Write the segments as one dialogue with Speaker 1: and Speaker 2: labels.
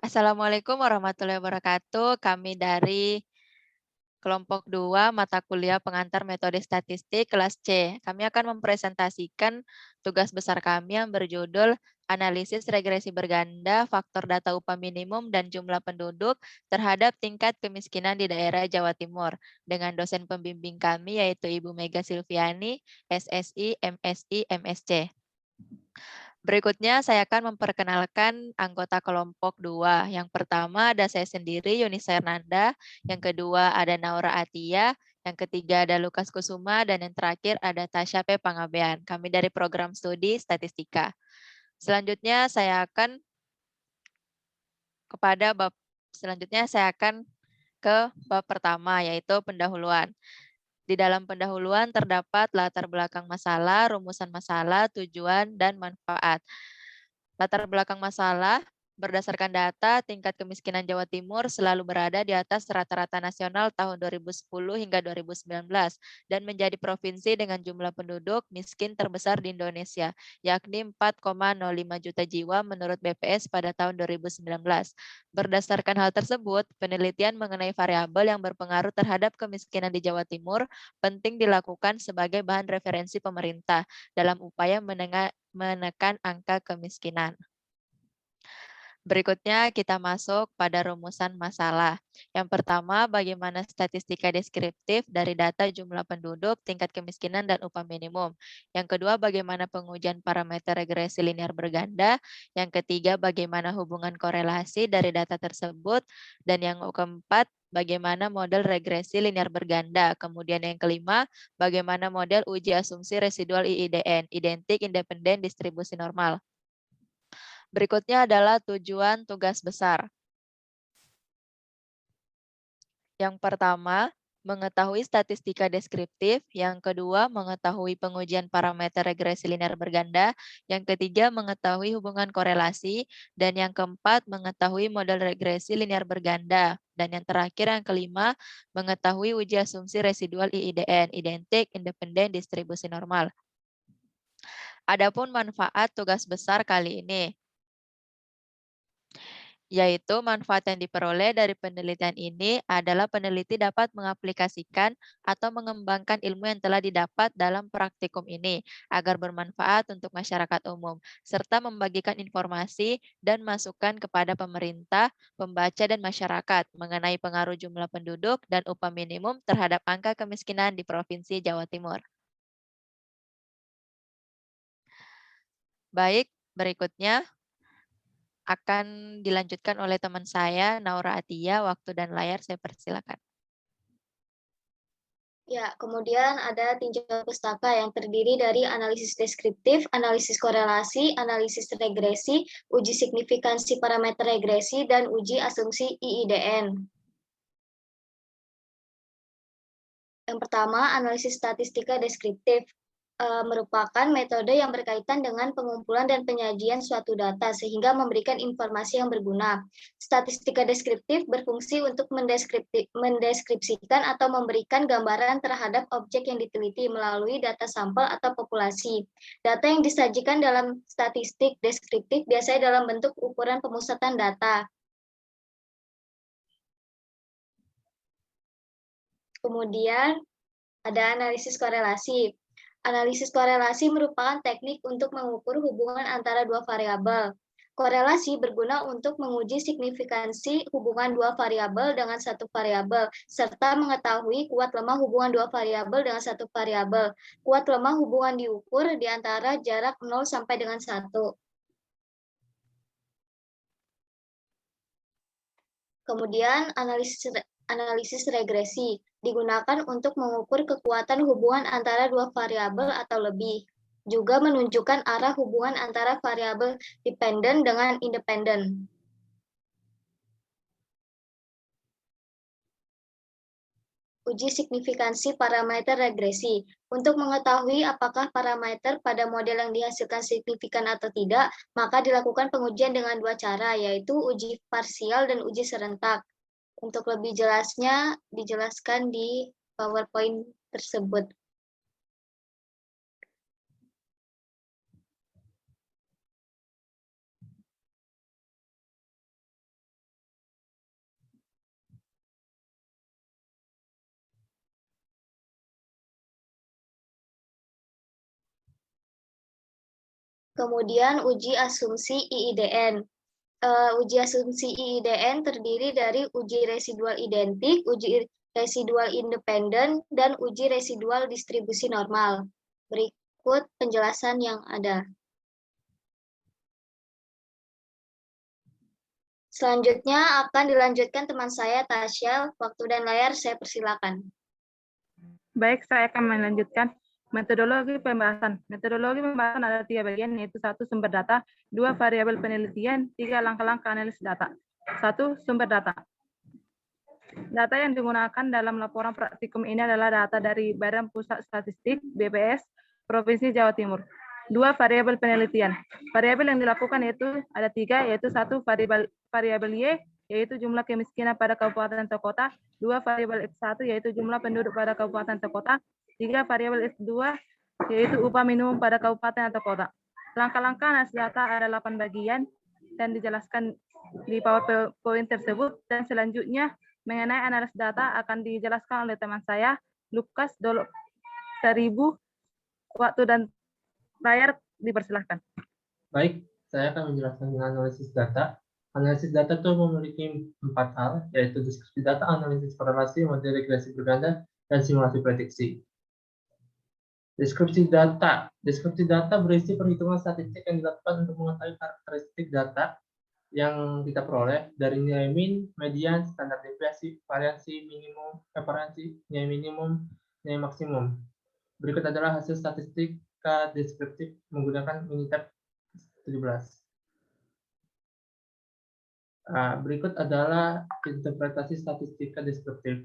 Speaker 1: Assalamualaikum warahmatullahi wabarakatuh. Kami dari kelompok 2 mata kuliah pengantar metode statistik kelas C. Kami akan mempresentasikan tugas besar kami yang berjudul Analisis Regresi Berganda, Faktor Data Upah Minimum dan Jumlah Penduduk terhadap Tingkat Kemiskinan di Daerah Jawa Timur dengan dosen pembimbing kami yaitu Ibu Mega Silviani, SSI, MSI, MSC. Berikutnya saya akan memperkenalkan anggota kelompok 2. Yang pertama ada saya sendiri, Yunisa Hernanda. Yang kedua ada Naura Atia. Yang ketiga ada Lukas Kusuma. Dan yang terakhir ada Tasya P. Pangabean. Kami dari program studi statistika. Selanjutnya saya akan ke bab pertama yaitu pendahuluan. Di dalam pendahuluan terdapat latar belakang masalah, rumusan masalah, tujuan, dan manfaat. Latar belakang masalah, berdasarkan data, tingkat kemiskinan Jawa Timur selalu berada di atas rata-rata nasional tahun 2010 hingga 2019 dan menjadi provinsi dengan jumlah penduduk miskin terbesar di Indonesia, yakni 4,05 juta jiwa menurut BPS pada tahun 2019. Berdasarkan hal tersebut, penelitian mengenai variabel yang berpengaruh terhadap kemiskinan di Jawa Timur penting dilakukan sebagai bahan referensi pemerintah dalam upaya menekan angka kemiskinan. Berikutnya kita masuk pada rumusan masalah. Yang pertama, bagaimana statistika deskriptif dari data jumlah penduduk, tingkat kemiskinan, dan upah minimum. Yang kedua, bagaimana pengujian parameter regresi linear berganda. Yang ketiga, bagaimana hubungan korelasi dari data tersebut. Dan yang keempat, bagaimana model regresi linear berganda. Kemudian yang kelima, bagaimana model uji asumsi residual IIDN, identik independen distribusi normal. Berikutnya adalah tujuan tugas besar. Yang pertama, mengetahui statistika deskriptif. Yang kedua, mengetahui pengujian parameter regresi linear berganda. Yang ketiga, mengetahui hubungan korelasi. Dan yang keempat, mengetahui model regresi linear berganda. Dan yang terakhir, yang kelima, mengetahui uji asumsi residual IIDN, identik independen distribusi normal. Adapun manfaat tugas besar kali ini, yaitu manfaat yang diperoleh dari penelitian ini adalah peneliti dapat mengaplikasikan atau mengembangkan ilmu yang telah didapat dalam praktikum ini agar bermanfaat untuk masyarakat umum, serta membagikan informasi dan masukan kepada pemerintah, pembaca, dan masyarakat mengenai pengaruh jumlah penduduk dan upah minimum terhadap angka kemiskinan di Provinsi Jawa Timur. Baik, berikutnya akan dilanjutkan oleh teman saya, Naura Atia. Waktu dan layar saya persilakan.
Speaker 2: Ya, kemudian ada tinjauan pustaka yang terdiri dari analisis deskriptif, analisis korelasi, analisis regresi, uji signifikansi parameter regresi, dan uji asumsi IIDN. Yang pertama, analisis statistika deskriptif merupakan metode yang berkaitan dengan pengumpulan dan penyajian suatu data sehingga memberikan informasi yang berguna. Statistika deskriptif berfungsi untuk mendeskripsikan atau memberikan gambaran terhadap objek yang diteliti melalui data sampel atau populasi. Data yang disajikan dalam statistik deskriptif biasanya dalam bentuk ukuran pemusatan data. Kemudian ada analisis korelasi. Analisis korelasi merupakan teknik untuk mengukur hubungan antara dua variabel. Korelasi berguna untuk menguji signifikansi hubungan dua variabel dengan satu variabel, serta mengetahui kuat lemah hubungan dua variabel dengan satu variabel. Kuat lemah hubungan diukur di antara jarak 0 sampai dengan 1. Kemudian analisis regresi digunakan untuk mengukur kekuatan hubungan antara dua variabel atau lebih. Juga menunjukkan arah hubungan antara variabel dependen dengan independen. Uji signifikansi parameter regresi. Untuk mengetahui apakah parameter pada model yang dihasilkan signifikan atau tidak, maka dilakukan pengujian dengan dua cara, yaitu uji parsial dan uji serentak. Untuk lebih jelasnya, dijelaskan di PowerPoint tersebut. Kemudian uji asumsi IIDN. Uji asumsi IIDN terdiri dari uji residual identik, uji residual independen, dan uji residual distribusi normal. Berikut penjelasan yang ada. Selanjutnya akan dilanjutkan teman saya, Tasya. Waktu dan layar saya persilakan.
Speaker 3: Baik, saya akan melanjutkan metodologi pembahasan. Metodologi pembahasan ada 3 bagian, yaitu 1. Sumber data, 2. Variabel penelitian, 3. Langkah-langkah analisis data. 1. Sumber data. Data yang digunakan dalam laporan praktikum ini adalah data dari Badan Pusat Statistik (BPS) Provinsi Jawa Timur. 2. Variabel penelitian. Variabel yang dilakukan yaitu ada 3, yaitu 1. Variabel Y, yaitu jumlah kemiskinan pada kabupaten atau kota. 2. Variabel X1, yaitu jumlah penduduk pada kabupaten atau kota. 3. Variabel X2, yaitu upah minimum pada kabupaten atau kota. Langkah-langkah analisis data ada 8 bagian dan dijelaskan di PowerPoint tersebut. Dan selanjutnya mengenai analisis data akan dijelaskan oleh teman saya, Lukas Dolo 1000. Waktu dan layar dipersilahkan.
Speaker 4: Baik, saya akan menjelaskan tentang analisis data. Analisis data itu memiliki 4 hal, yaitu deskripsi data, analisis korelasi, model regresi berganda, dan simulasi prediksi. Deskripsi data. Deskripsi data berisi perhitungan statistik yang dilakukan untuk mengetahui karakteristik data yang kita peroleh dari nilai min, median, standar deviasi, variasi minimum, nilai minimum, nilai maksimum. Berikut adalah hasil statistika deskriptif menggunakan Minitab 17. Berikut adalah interpretasi statistika deskriptif.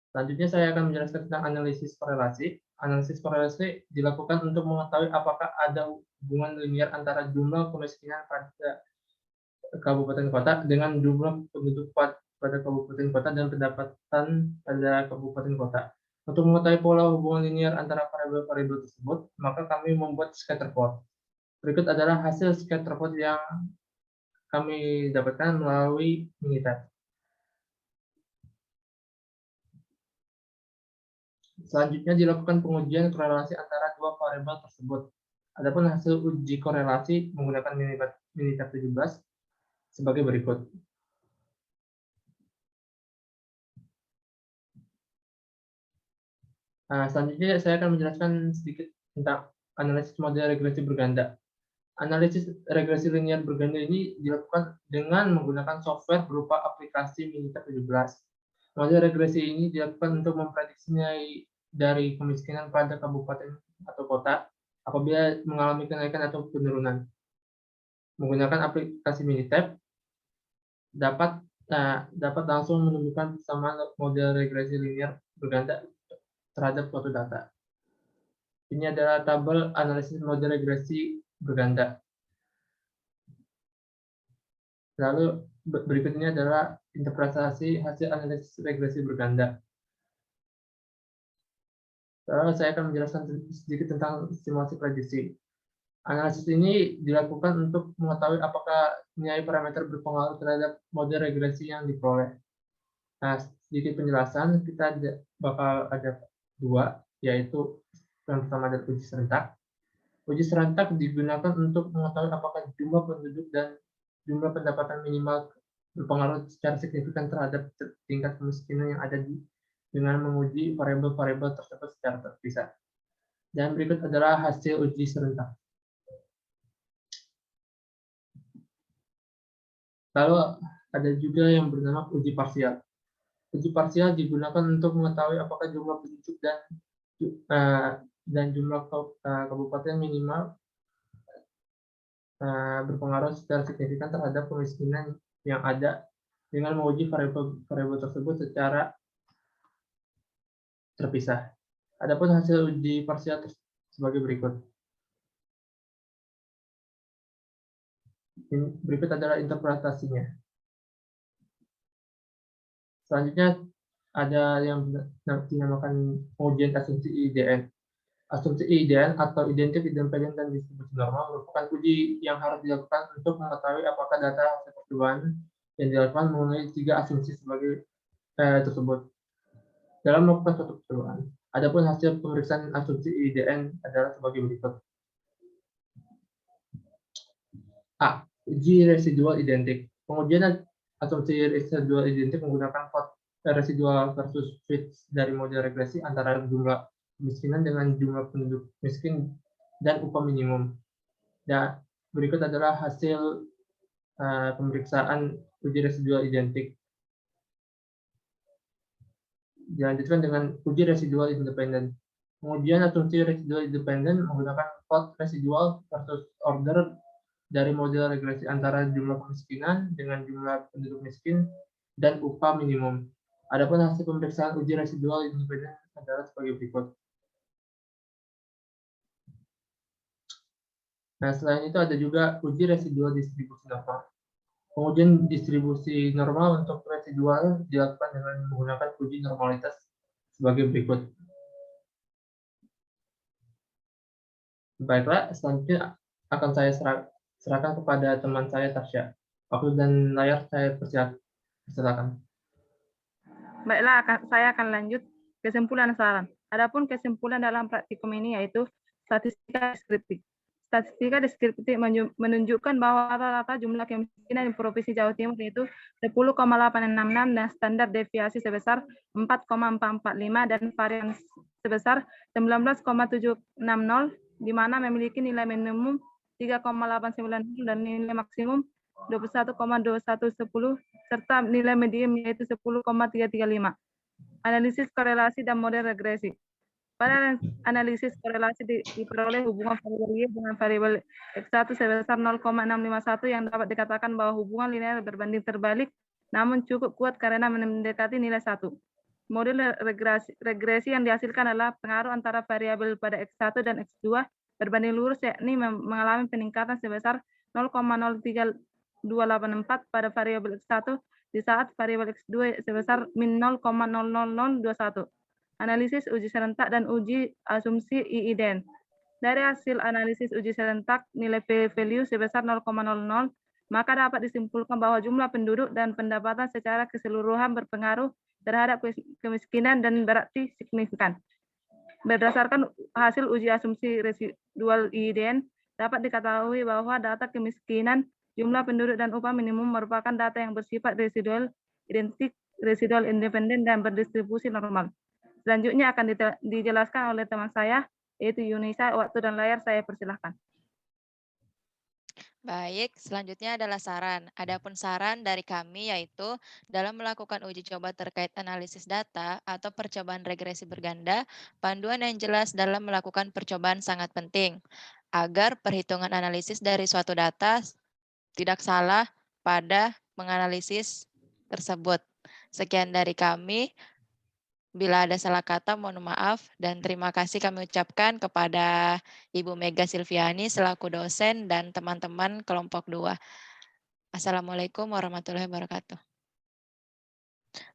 Speaker 4: Selanjutnya saya akan menjelaskan tentang analisis korelasi. Analisis korelasi dilakukan untuk mengetahui apakah ada hubungan linear antara jumlah kemiskinan pada kabupaten kota dengan jumlah penduduk pada kabupaten kota dan pendapatan pada kabupaten kota. Untuk mengetahui pola hubungan linear antara variabel-variabel tersebut, maka kami membuat scatter plot. Berikut adalah hasil scatter plot yang kami dapatkan melalui Minitab. Selanjutnya dilakukan pengujian korelasi antara dua variabel tersebut. Adapun hasil uji korelasi menggunakan Minitab 17 sebagai berikut. Selanjutnya saya akan menjelaskan sedikit tentang analisis model regresi berganda. Analisis regresi linear berganda ini dilakukan dengan menggunakan software berupa aplikasi Minitab 17. Model regresi ini dilakukan untuk memprediksi nilai dari kemiskinan pada kabupaten atau kota apabila mengalami kenaikan atau penurunan. Menggunakan aplikasi Minitab dapat langsung menunjukkan persamaan model regresi linear berganda terhadap suatu data. Ini adalah tabel analisis model regresi berganda. Lalu berikutnya adalah interpretasi hasil analisis regresi berganda. Lalu saya akan menjelaskan sedikit tentang simulasi prediksi. Analisis ini dilakukan untuk mengetahui apakah nilai parameter berpengaruh terhadap model regresi yang diperoleh. Nah, sedikit penjelasan, kita bakal ada 2, yaitu yang pertama adalah uji serentak. Uji serentak digunakan untuk mengetahui apakah jumlah penduduk dan jumlah pendapatan minimal berpengaruh secara signifikan terhadap tingkat kemiskinan yang ada dengan menguji variabel-variabel tersebut secara terpisah. Dan berikut adalah hasil uji serentak. Lalu ada juga yang bernama uji parsial. Uji parsial digunakan untuk mengetahui apakah jumlah penduduk dan jumlah kabupaten minimal berpengaruh secara signifikan terhadap kemiskinan yang ada dengan menguji variabel tersebut secara terpisah. Adapun hasil uji parsial sebagai berikut. Berikut adalah interpretasinya. Selanjutnya ada yang dinamakan pengujian asumsi IIDN. Asumsi IIDN atau Identif, Independen, dan Distribusi Normal merupakan uji yang harus dilakukan untuk mengetahui apakah data hasil percobaan yang dilakukan memenuhi 3 asumsi sebagai tersebut. Dalam melakukan suatu percobaan, Adapun hasil pemeriksaan asumsi IIDN adalah sebagai berikut. A. Uji residual identik. Pengujian asumsi residual identik menggunakan plot residual versus fit dari model regresi antara jumlah kemiskinan dengan jumlah penduduk miskin dan upah minimum. Dan berikut adalah hasil pemeriksaan uji residual identik. Dilanjutkan dengan uji residual independen. Pengujian asumsi residual independen menggunakan plot residual versus order dari model regresi antara jumlah kemiskinan dengan jumlah penduduk miskin dan upah minimum. Adapun hasil pemeriksaan uji residual independen adalah sebagai berikut. Nah, selain itu ada juga uji residual distribusi normal. Pengujian distribusi normal untuk residual dilakukan dengan menggunakan uji normalitas sebagai berikut. Baiklah, selanjutnya akan saya serahkan kepada teman saya, Tasya. Waktu dan layar saya persilakan.
Speaker 3: Baiklah, saya akan lanjut kesimpulan saran. Adapun kesimpulan dalam praktikum ini yaitu statistika deskriptif. Statistika deskriptif menunjukkan bahwa rata-rata jumlah kemiskinan di Provinsi Jawa Timur itu 10,866 dan standar deviasi sebesar 4,445 dan varian sebesar 19,760 di mana memiliki nilai minimum 3,890 dan nilai maksimum 21,2110 serta nilai medium yaitu 10,335. Analisis korelasi dan model regresi. Pada analisis korelasi diperoleh hubungan variabel Y dengan variabel X1 sebesar 0,651 yang dapat dikatakan bahwa hubungan linear berbanding terbalik namun cukup kuat karena mendekati nilai 1. Model regresi yang dihasilkan adalah pengaruh antara variabel pada X1 dan X2 berbanding lurus yakni mengalami peningkatan sebesar 0,03284 pada variabel X1 di saat variabel X2 sebesar min 0,00021. Analisis uji serentak dan uji asumsi IIDN. Dari hasil analisis uji serentak nilai p-value sebesar 0,00, maka dapat disimpulkan bahwa jumlah penduduk dan pendapatan secara keseluruhan berpengaruh terhadap kemiskinan dan berarti signifikan. Berdasarkan hasil uji asumsi residual IIDN, dapat diketahui bahwa data kemiskinan, jumlah penduduk dan upah minimum merupakan data yang bersifat residual identik, residual independen dan berdistribusi normal. Selanjutnya akan dijelaskan oleh teman saya, yaitu Yunisa. Waktu dan layar saya persilahkan.
Speaker 1: Baik, selanjutnya adalah saran. Adapun saran dari kami yaitu dalam melakukan uji coba terkait analisis data atau percobaan regresi berganda, panduan yang jelas dalam melakukan percobaan sangat penting agar perhitungan analisis dari suatu data tidak salah pada menganalisis tersebut. Sekian dari kami. Bila ada salah kata, mohon maaf dan terima kasih kami ucapkan kepada Ibu Mega Silviani selaku dosen dan teman-teman kelompok 2. Assalamualaikum warahmatullahi wabarakatuh.